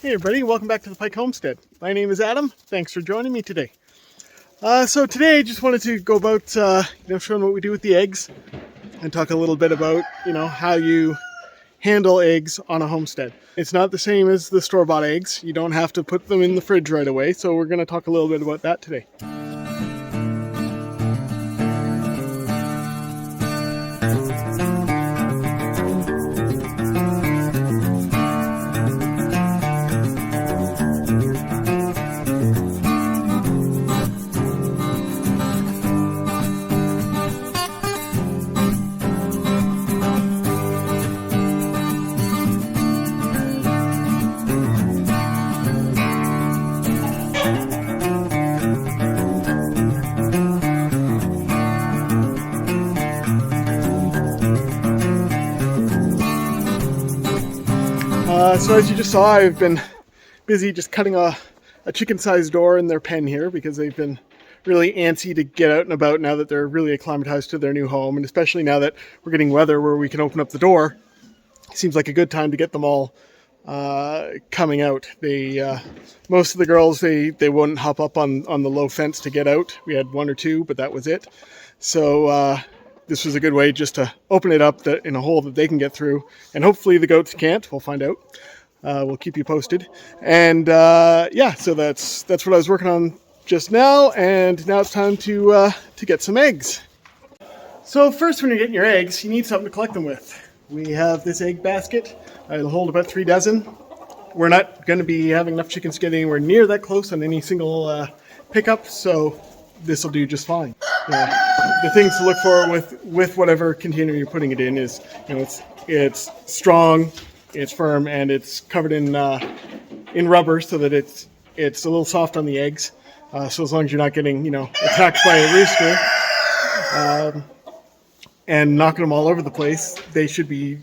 Hey everybody, welcome back to the Pike Homestead. My name is Adam. Thanks for joining me today. So today I just wanted to go about showing what we do with the eggs and talk a little bit about how you handle eggs on a homestead. It's not the same as the store-bought eggs. You don't have to put them in the fridge right away, so we're going to talk a little bit about that today. So as you just saw, I've been busy just cutting a chicken-sized door in their pen here because they've been really antsy to get out and about now that they're really acclimatized to their new home, and especially now that we're getting weather where we can open up the door. It seems like a good time to get them all coming out. Most of the girls, they wouldn't hop up on the low fence to get out. We had one or two, but that was it. So this was a good way just to open it up in a hole that they can get through, and hopefully the goats can't. We'll find out. We'll keep you posted. And so that's what I was working on just now, and now it's time to get some eggs. So first, when you're getting your eggs, you need something to collect them with. We have this egg basket. It'll hold about 3 dozen. We're not going to be having enough chickens to get anywhere near that close on any single pickup, so this will do just fine. The things to look for with whatever container you're putting it in is, it's strong, it's firm, and it's covered in rubber so that it's a little soft on the eggs. So as long as you're not getting attacked by a rooster and knocking them all over the place, they should be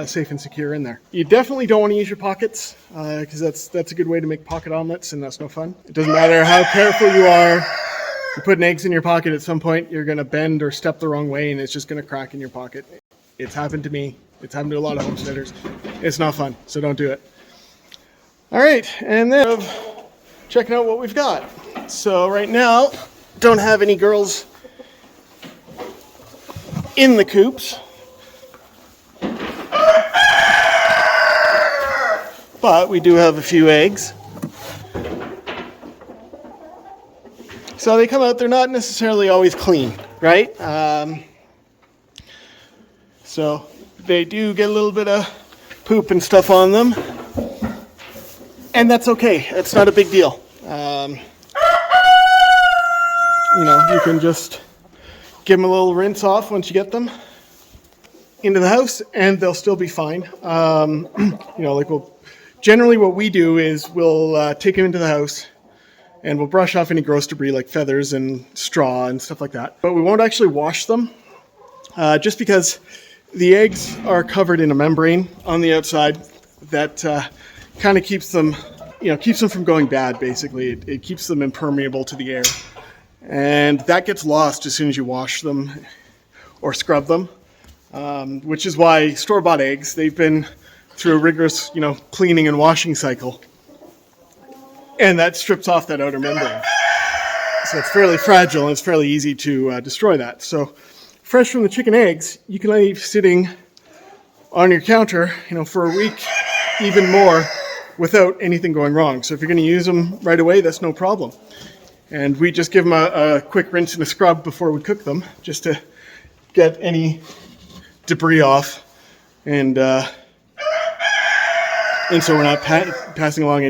safe and secure in there. You definitely don't want to use your pockets because that's a good way to make pocket omelets, and that's no fun. It doesn't matter how careful you are. You're putting eggs in your pocket, at some point you're going to bend or step the wrong way and it's just going to crack in your pocket. It's happened to me. It's happened to a lot of homesteaders. It's not fun, so don't do it. All right, and then checking out what we've got. So right now, don't have any girls in the coops. But we do have a few eggs. So they come out, they're not necessarily always clean, right? So they do get a little bit of poop and stuff on them. And that's okay, it's not a big deal. You can just give them a little rinse off once you get them into the house and they'll still be fine. Generally what we do is we'll take them into the house and we'll brush off any gross debris like feathers and straw and stuff like that. But we won't actually wash them, just because the eggs are covered in a membrane on the outside that kind of keeps them from going bad, basically. It keeps them impermeable to the air. And that gets lost as soon as you wash them or scrub them, which is why store-bought eggs, they've been through a rigorous, cleaning and washing cycle. And that strips off that outer membrane. So it's fairly fragile and it's fairly easy to destroy that. So fresh from the chicken eggs, you can leave sitting on your counter, for a week, even more, without anything going wrong. So if you're going to use them right away, that's no problem. And we just give them a quick rinse and a scrub before we cook them, just to get any debris off. And so we're not passing along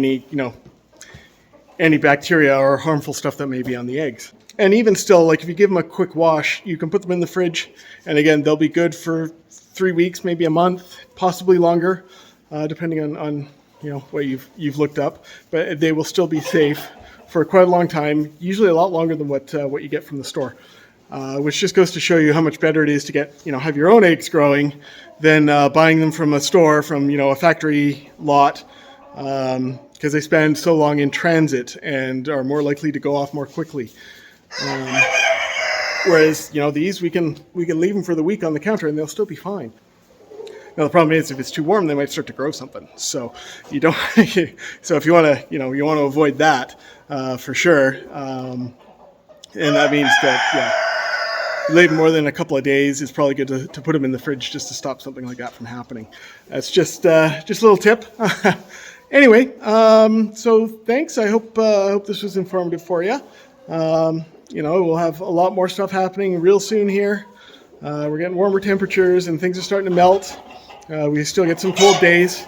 any bacteria or harmful stuff that may be on the eggs. And even still, if you give them a quick wash, you can put them in the fridge, and again, they'll be good for 3 weeks, maybe a month, possibly longer, depending on what you've looked up. But they will still be safe for quite a long time, usually a lot longer than what you get from the store, which just goes to show you how much better it is to have your own eggs growing than buying them from a store, from a factory lot. Because they spend so long in transit and are more likely to go off more quickly. Whereas, these we can leave them for the week on the counter and they'll still be fine. Now the problem is if it's too warm, they might start to grow something. So you don't. So if you want to, you want to avoid that for sure. And that means that late more than a couple of days, it's probably good to put them in the fridge just to stop something like that from happening. That's just a little tip. Anyway, so thanks. I hope this was informative for you. We'll have a lot more stuff happening real soon here. We're getting warmer temperatures and things are starting to melt. We still get some cold days.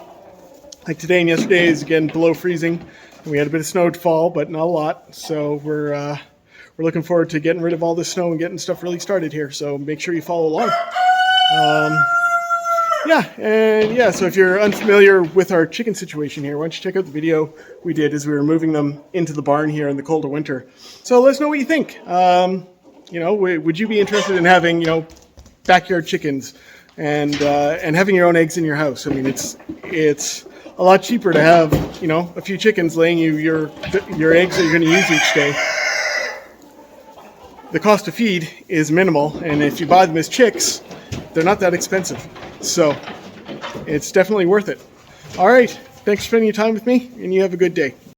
Like today and yesterday is again below freezing. And we had a bit of snow to fall, but not a lot. So we're looking forward to getting rid of all this snow and getting stuff really started here. So make sure you follow along. So if you're unfamiliar with our chicken situation here, why don't you check out the video we did as we were moving them into the barn here in the colder winter. So let us know what you think. Would you be interested in having, backyard chickens and having your own eggs in your house? I mean, it's a lot cheaper to have, a few chickens laying you your eggs that you're going to use each day. The cost to feed is minimal, and if you buy them as chicks, they're not that expensive. So it's definitely worth it. All right. Thanks for spending your time with me, and you have a good day.